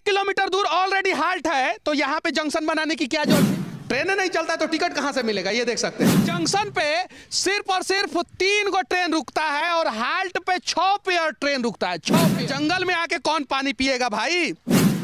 Kilometre दूर already halt है, तो यहाँ पे जंक्शन बनाने की क्या जरूरत है? ट्रेन नहीं चलता तो टिकट कहाँ से मिलेगा? ये देख सकते हैं जंक्शन पे सिर्फ और सिर्फ 3 गो ट्रेन रुकता है और हाल्ट पे 6 पेयर ट्रेन रुकता है। 6 पेयर। जंगल में आके कौन पानी पिएगा भाई?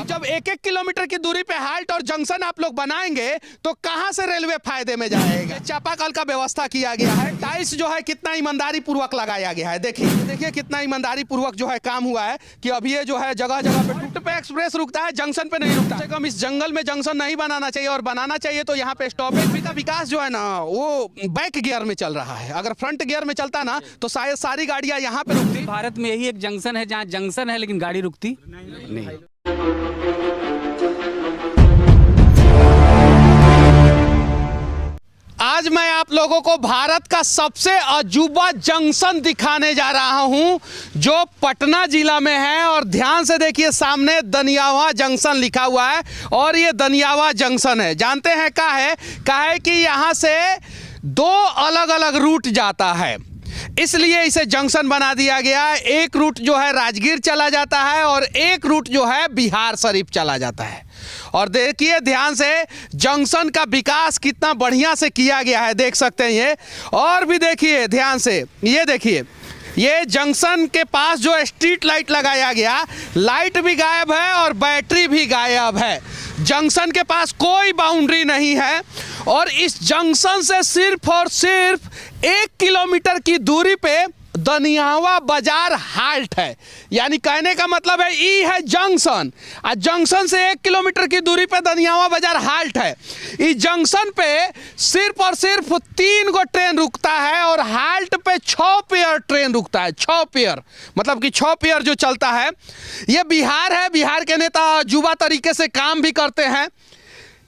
जब 1-1 किलोमीटर की दूरी पे हाल्ट और जंक्शन आप लोग बनाएंगे तो कहां से रेलवे फायदे में जाएगा? चापाकल का व्यवस्था किया गया है, टाइल्स जो है कितना ईमानदारी पूर्वक लगाया गया है। देखिए कितना ईमानदारी पूर्वक जो है काम हुआ है कि अभी ये जो है जगह जगह पे रूट पे एक्सप्रेस रुकता है, जंक्शन पे नहीं रुकता। कम इस जंगल में जंक्शन नहीं बनाना चाहिए, और बनाना चाहिए तो यहाँ पे स्टॉपेज का विकास जो है ना वो बैक गियर में चल रहा है। अगर फ्रंट गियर में चलता ना तो शायद सारी गाड़ियां यहाँ पे रुकती। भारत में यही एक जंक्शन है जहाँ जंक्शन है लेकिन गाड़ी रुकती नहीं। आज मैं आप लोगों को भारत का सबसे अजूबा जंक्शन दिखाने जा रहा हूं जो पटना जिला में है। और ध्यान से देखिए, सामने दनियावा जंक्शन लिखा हुआ है और ये दनियावा जंक्शन है। जानते हैं क्या है कि यहाँ से 2 अलग अलग रूट जाता है, इसलिए इसे जंक्शन बना दिया गया है। एक रूट जो है राजगीर चला जाता है और एक रूट जो है बिहार शरीफ चला जाता है। और देखिए ध्यान से, जंक्शन का विकास कितना बढ़िया से किया गया है, देख सकते हैं ये। और भी देखिए ध्यान से, ये देखिए, ये जंक्शन के पास जो स्ट्रीट लाइट लगाया गया, लाइट भी गायब है और बैटरी भी गायब है। जंक्शन के पास कोई बाउंड्री नहीं है और इस जंक्शन से सिर्फ और सिर्फ 1 किलोमीटर की दूरी पे दनियावा बाजार हाल्ट है। यानी कहने का मतलब है ई है जंक्शन, और जंक्शन से 1 किलोमीटर की दूरी पे दनियावा बाजार हाल्ट है। इस जंक्शन पे सिर्फ और सिर्फ 3 गो ट्रेन रुकता है और हाल्ट पे 6 पेयर ट्रेन रुकता है। 6 पेयर मतलब कि 6 पेयर जो चलता है। ये बिहार है, बिहार के नेता अजूबा तरीके से काम भी करते हैं।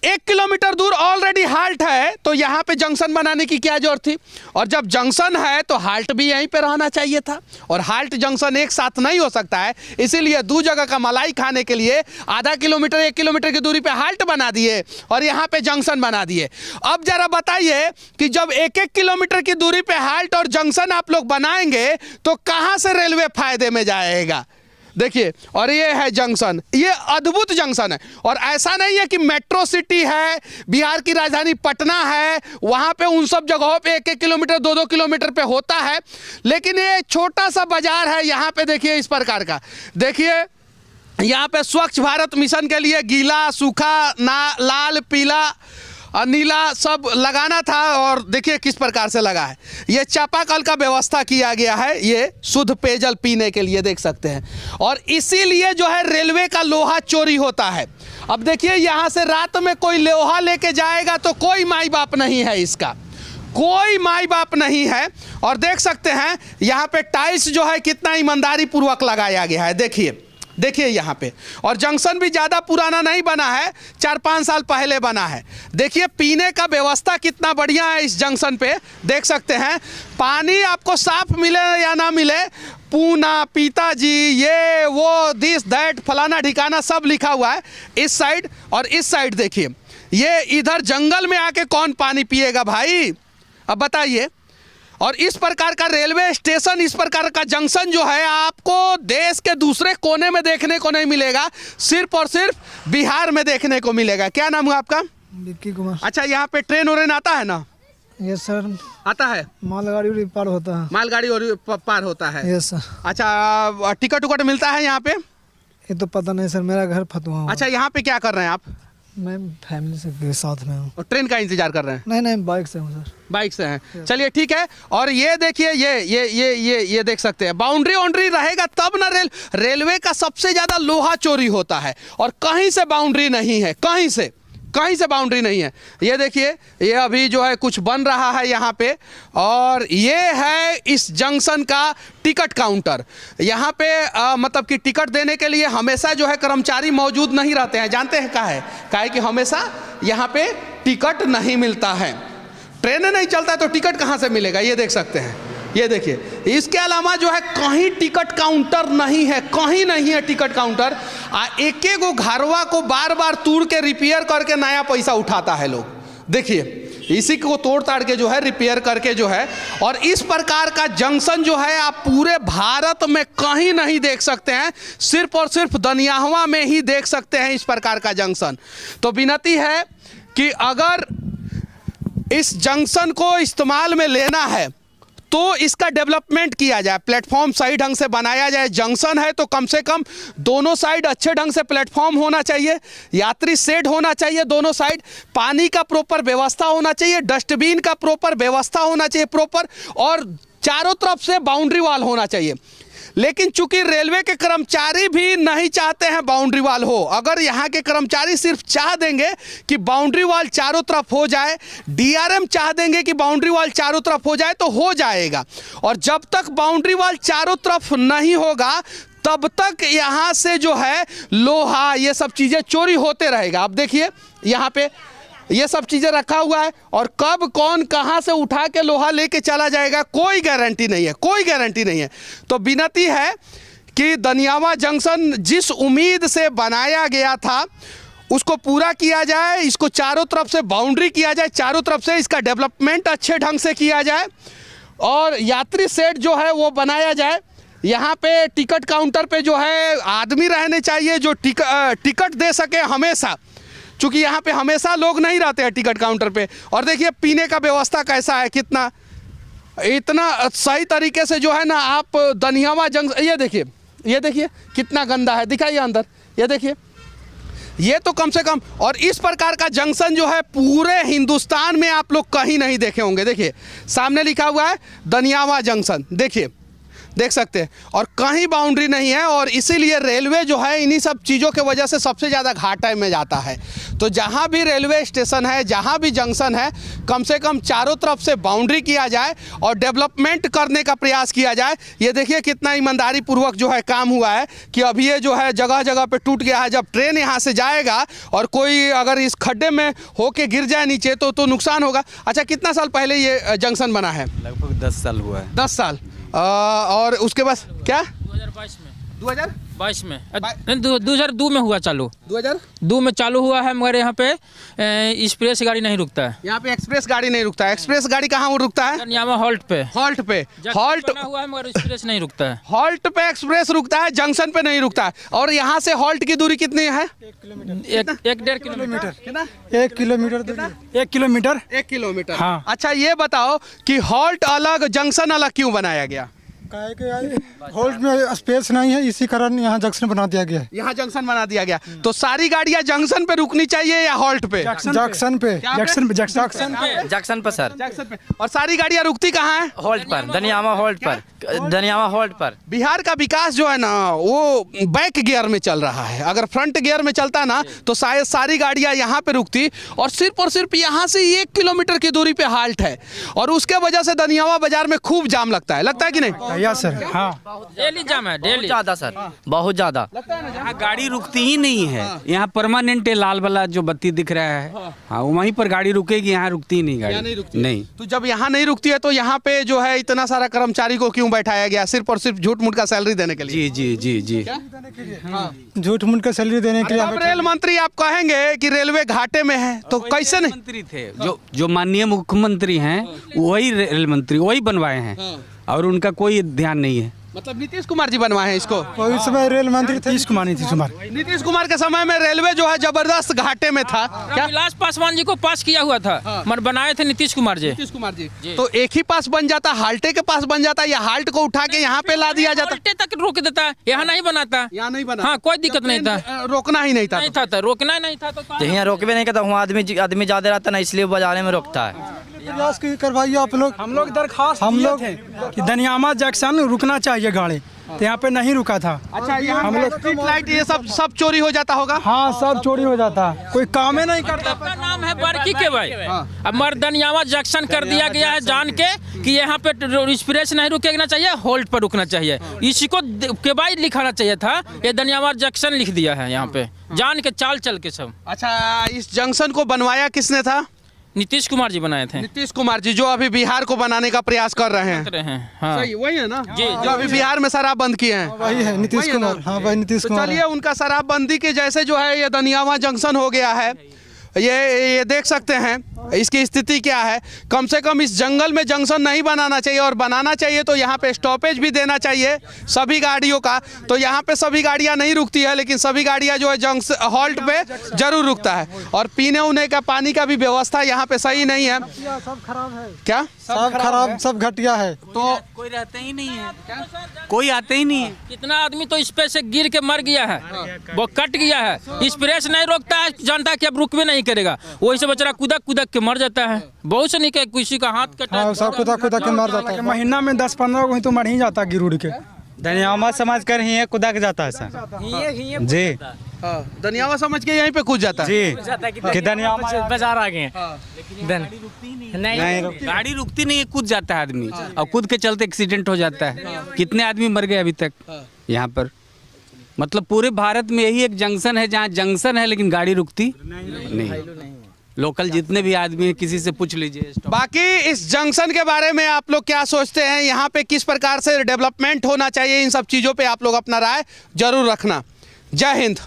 1 किलोमीटर दूर ऑलरेडी हाल्ट है, तो यहाँ पे जंक्शन बनाने की क्या जरूरत थी? और जब जंक्शन है तो हाल्ट भी यहीं पे रहना चाहिए था, और हाल्ट जंक्शन एक साथ नहीं हो सकता है। इसीलिए 2 जगह का मलाई खाने के लिए आधा किलोमीटर 1 किलोमीटर की दूरी पे हाल्ट बना दिए और यहाँ पे जंक्शन बना दिए। अब जरा बताइए कि जब 1-1 किलोमीटर की दूरी पे हाल्ट और जंक्शन आप लोग बनाएंगे तो कहाँ से रेलवे फायदे में जाएगा? देखिए, और ये है जंक्शन, ये अद्भुत जंक्शन है। और ऐसा नहीं है कि मेट्रो सिटी है, बिहार की राजधानी पटना है, वहाँ पे उन सब जगहों पे 1-1 किलोमीटर 2-2 किलोमीटर पे होता है, लेकिन ये छोटा सा बाजार है। यहाँ पे देखिए इस प्रकार का, देखिए यहाँ पे स्वच्छ भारत मिशन के लिए गीला, सूखा, लाल, पीला और नीला सब लगाना था, और देखिए किस प्रकार से लगा है। ये चापाकल का व्यवस्था किया गया है, ये शुद्ध पेयजल पीने के लिए, देख सकते हैं। और इसीलिए जो है रेलवे का लोहा चोरी होता है। अब देखिए यहाँ से रात में कोई लोहा लेके जाएगा तो कोई माई बाप नहीं है, इसका कोई माई बाप नहीं है। और देख सकते हैं यहाँ पे टाइल्स जो है कितना ईमानदारी पूर्वक लगाया गया है। देखिए यहाँ पे, और जंक्शन भी ज़्यादा पुराना नहीं बना है, 4-5 साल पहले बना है। देखिए पीने का व्यवस्था कितना बढ़िया है इस जंक्शन पे, देख सकते हैं। पानी आपको साफ मिले या ना मिले, पूना, पिताजी, ये वो, दिस दैट, फलाना ठिकाना सब लिखा हुआ है इस साइड। और इस साइड देखिए, ये इधर जंगल में आके कौन पानी पिएगा भाई? अब बताइए। और इस प्रकार का रेलवे स्टेशन, इस प्रकार का जंक्शन जो है आपको देश के दूसरे कोने में देखने को नहीं मिलेगा, सिर्फ और सिर्फ बिहार में देखने को मिलेगा। क्या नाम है आपका? विक्की कुमार। अच्छा, यहाँ पे ट्रेन और आता है ना? Yes sir. आता है? मालगाड़ी पार होता है। मालगाड़ी और पार होता है? Yes sir. अच्छा, टिकट उकट मिलता है यहाँ पे? ये तो पता नहीं सर, मेरा घर फतुहा। अच्छा, यहाँ पे क्या कर रहे हैं आप? मैं फैमिली से साथ में हूँ। और ट्रेन का इंतजार कर रहे हैं? नहीं, बाइक से हूँ सर। बाइक से हैं, चलिए ठीक है। और ये देखिए, ये देख सकते हैं, बाउंड्री रहेगा तब ना रेलवे का सबसे ज्यादा लोहा चोरी होता है, और कहीं से बाउंड्री नहीं है, कहीं से बाउंड्री नहीं है। ये देखिए, ये अभी जो है कुछ बन रहा है यहाँ पे, और ये है इस जंक्शन का टिकट काउंटर। यहाँ पे मतलब कि टिकट देने के लिए हमेशा जो है कर्मचारी मौजूद नहीं रहते हैं। जानते हैं क्या है कि हमेशा यहाँ पे टिकट नहीं मिलता है। ट्रेन नहीं चलता तो टिकट कहाँ से मिलेगा? ये देख सकते हैं, ये देखिए। इसके अलावा जो है कहीं टिकट काउंटर नहीं है, कहीं नहीं है टिकट काउंटर। एक घरवा को बार बार तोड़ के रिपेयर करके नया पैसा उठाता है लोग। देखिए इसी को तोड़ ताड़ के जो है रिपेयर करके जो है, और इस प्रकार का जंक्शन जो है आप पूरे भारत में कहीं नहीं देख सकते हैं, सिर्फ और सिर्फ दनियावा में ही देख सकते हैं इस प्रकार का जंक्शन। तो विनती है कि अगर इस जंक्शन को इस्तेमाल में लेना है तो इसका डेवलपमेंट किया जाए, प्लेटफॉर्म सही ढंग से बनाया जाए। जंक्शन है तो कम से कम दोनों साइड अच्छे ढंग से प्लेटफॉर्म होना चाहिए, यात्री शेड होना चाहिए दोनों साइड, पानी का प्रॉपर व्यवस्था होना चाहिए, डस्टबिन का प्रॉपर व्यवस्था होना चाहिए प्रॉपर, और चारों तरफ से बाउंड्री वॉल होना चाहिए। लेकिन चूंकि रेलवे के कर्मचारी भी नहीं चाहते हैं बाउंड्री वॉल हो, अगर यहाँ के कर्मचारी सिर्फ चाह देंगे कि बाउंड्री वॉल चारों तरफ हो जाए, डीआरएम चाह देंगे कि बाउंड्री वॉल चारों तरफ हो जाए तो हो जाएगा। और जब तक बाउंड्री वॉल चारों तरफ नहीं होगा तब तक यहाँ से जो है लोहा ये सब चीज़ें चोरी होते रहेगा। अब देखिए यहाँ पे ये सब चीज़ें रखा हुआ है, और कब कौन कहाँ से उठा के लोहा लेके चला जाएगा कोई गारंटी नहीं है, कोई गारंटी नहीं है। तो विनती है कि दनियावा जंक्शन जिस उम्मीद से बनाया गया था उसको पूरा किया जाए, इसको चारों तरफ से बाउंड्री किया जाए, चारों तरफ से इसका डेवलपमेंट अच्छे ढंग से किया जाए, और यात्री शेड जो है वो बनाया जाए। यहाँ पे टिकट काउंटर पे जो है आदमी रहने चाहिए जो टिकट दे सके हमेशा, चूँकि यहाँ पे हमेशा लोग नहीं रहते हैं टिकट काउंटर पे। और देखिए पीने का व्यवस्था कैसा है, कितना इतना सही तरीके से जो है ना आप दनियावा जंक्शन, ये देखिए कितना गंदा है, दिखाइए अंदर, ये देखिए, ये तो कम से कम। और इस प्रकार का जंक्शन जो है पूरे हिंदुस्तान में आप लोग कहीं नहीं देखे होंगे। देखिए सामने लिखा हुआ है दनियावा जंक्शन, देखिए देख सकते हैं, और कहीं बाउंड्री नहीं है, और इसीलिए रेलवे जो है इन्हीं सब चीज़ों के वजह से सबसे ज़्यादा घाटे में जाता है। तो जहाँ भी रेलवे स्टेशन है, जहाँ भी जंक्शन है, कम से कम चारों तरफ से बाउंड्री किया जाए और डेवलपमेंट करने का प्रयास किया जाए। ये देखिए कितना ईमानदारी पूर्वक जो है काम हुआ है कि अभी ये जो है जगह जगह पे टूट गया है। जब ट्रेन यहाँ से जाएगा और कोई अगर इस खड्डे में होके गिर जाए नीचे तो नुकसान होगा। अच्छा, कितना साल पहले ये जंक्शन बना है? लगभग 10 साल हुआ है। 10 साल। और उसके बाद क्या 2022 में 2022 में 2002 में हुआ चालू, 2002 में चालू हुआ है, मगर यहाँ पे एक्सप्रेस गाड़ी नहीं रुकता है। यहाँ पे एक्सप्रेस गाड़ी नहीं रुकता है। एक्सप्रेस गाड़ी कहाँ वो रुकता है? दनियावा हॉल्ट पे हॉल्ट बना हुआ है, मगर एक्सप्रेस नहीं रुकता है। हॉल्ट पे एक्सप्रेस रुकता है, जंक्शन पे नहीं रुकता है। और यहाँ से हॉल्ट की दूरी कितनी है? 1.5 किलोमीटर। कितना? 1 किलोमीटर। 1 किलोमीटर। हाँ। अच्छा ये बताओ कि हॉल्ट अलग जंक्शन अलग क्यों बनाया गया? हॉल्ट में स्पेस नहीं है, इसी कारण यहाँ जंक्शन बना दिया गया है। यहाँ जंक्शन बना दिया गया। तो सारी गाड़ियाँ जंक्शन पे रुकनी चाहिए या हॉल्ट पे? जंक्शन पे सर, जंक्शन पे। और सारी गाड़ियाँ रुकती कहाँ है? हॉल्ट पर, दनियावा हॉल्ट पर। बिहार का विकास जो है ना वो बैक गियर में चल रहा है। अगर फ्रंट गियर में चलता ना तो शायद सारी गाड़ियाँ यहाँ पे रुकती, और सिर्फ यहाँ से 1 किलोमीटर की दूरी पे हाल्ट है, और उसके वजह से दनियावा बाजार में खूब जाम लगता है कि नहीं? Yes sir. हाँ, डेली जाम है, डेली ज़्यादा सर, बहुत ज़्यादा। यहाँ गाड़ी रुकती ही नहीं है। यहाँ परमानेंट लाल वाला जो बत्ती दिख रहा है, हाँ वहीं पर गाड़ी रुकेगी, यहाँ रुकती ही नहीं गाड़ी। नहीं रुकती है। नहीं। तो जब यहाँ नहीं रुकती है तो यहाँ पे जो है इतना सारा कर्मचारी को क्यों बैठाया गया? सिर्फ और सिर्फ झूठ मूठ का सैलरी देने के लिए? जी। झूठ मूठ का सैलरी देने के लिए। अब रेल मंत्री आप कहेंगे कि रेलवे घाटे में है, तो कैसे नहीं? मंत्री थे जो माननीय मुख्यमंत्री हैं वही रेल मंत्री वही बनवाए हैं, और उनका कोई ध्यान नहीं है। मतलब नीतीश कुमार जी बनवाए हैं इसको? कोई समय रेल मंत्री थे नीतीश कुमार के समय में रेलवे जो है जबरदस्त घाटे में था। क्या विलास पासवान जी को पास किया हुआ था, मगर बनाए थे नीतीश कुमार जी। तो एक ही पास बन जाता, हाल्टे के पास बन जाता, या हाल्ट को उठा के यहाँ पे ला दिया जाता? हाल्टे तक रोक देता है, यहाँ नहीं बनाता। यहाँ नहीं बना? हाँ, कोई दिक्कत नहीं था। रोकना ही नहीं था? नहीं था, रोकना नहीं था। तो यहाँ रोकवे नहीं करता, वहाँ आदमी ज्यादा रहता ना, इसलिए बाजारे में रोकता है। प्रयास करवाइए आप लोग। हम लोग दरखास्त दिए थे कि दनियावा जंक्शन रुकना चाहिए गाड़ी, तो यहाँ पे नहीं रुका था। अच्छा, यहाँ हम लोग स्ट्रीट लाइट ये सब चोरी हो जाता होगा? हाँ, सब चोरी हो जाता, कोई काम ही नहीं करता। आपका नाम है बरकी के भाई। अब मर्दनियावा जंक्शन कर दिया गया है जान के कि यहाँ पे एक्सप्रेस नहीं रुकना चाहिए, होल्ड पर रुकना चाहिए। इसी को के भाई लिखाना चाहिए था, ये दनियावा जंक्शन लिख दिया है यहाँ पे जान के, चाल चल के सब। अच्छा, इस जंक्शन को बनवाया किसने था? नीतीश कुमार जी बनाए थे। नीतीश कुमार जी जो अभी बिहार को बनाने का प्रयास कर रहे हैं। हाँ। सही वही है ना जी, जो अभी बिहार में शराब बंद किए हैं? वही है नीतीश कुमार। हाँ, वही नीतीश कुमार। चलिए, उनका शराबबंदी के जैसे जो है ये दनियावा जंक्शन हो गया है। ये देख सकते हैं इसकी स्थिति क्या है? कम से कम इस जंगल में जंक्शन नहीं बनाना चाहिए, और बनाना चाहिए तो यहाँ पे स्टॉपेज भी देना चाहिए सभी गाड़ियों का। तो यहाँ पे सभी गाड़ियाँ नहीं रुकती है, लेकिन सभी गाड़ियाँ जो है जंक्शन हॉल्ट पे जरूर रुकता है। और पीने उने का पानी का भी व्यवस्था यहाँ पे सही नहीं है। सब खराब है, क्या सब खराब, सब घटिया है। तो कोई रहते ही नहीं है, कोई आते ही नहीं है। कितना आदमी तो इस पे से गिर के मर गया है, वो कट गया है। स्प्रेस नहीं रोकता है, जानता है कि अब रुक भी नहीं करेगा, वही से बेचारा कूदक के मर जाता है। बहुत से नहीं कि किसी का हाथ कटा, हाँ, सब कुदा के मर जाता है। महीना में 10-15 को ही तो मर ही जाता गिर उड़ के। दनियामा समझ कर ही कुदा के जाता है सर जी। दनियावा समझ के यहीं पे कूद जाता है जी कि दनियामा बाजार आ गए नहीं गाड़ी रुकती नहीं है, कूद जाता है आदमी, और कूद के चलते एक्सीडेंट हो जाता है। कितने आदमी मर गए अभी तक यहाँ पर। मतलब पूरे भारत में यही एक जंक्शन है जहाँ जंक्शन है लेकिन गाड़ी रुकती नहीं। लोकल जितने भी आदमी हैं किसी से पूछ लीजिए। बाकी इस जंक्शन के बारे में आप लोग क्या सोचते हैं? यहाँ पे किस प्रकार से डेवलपमेंट होना चाहिए? इन सब चीज़ों पे आप लोग अपना राय जरूर रखना। जय हिंद।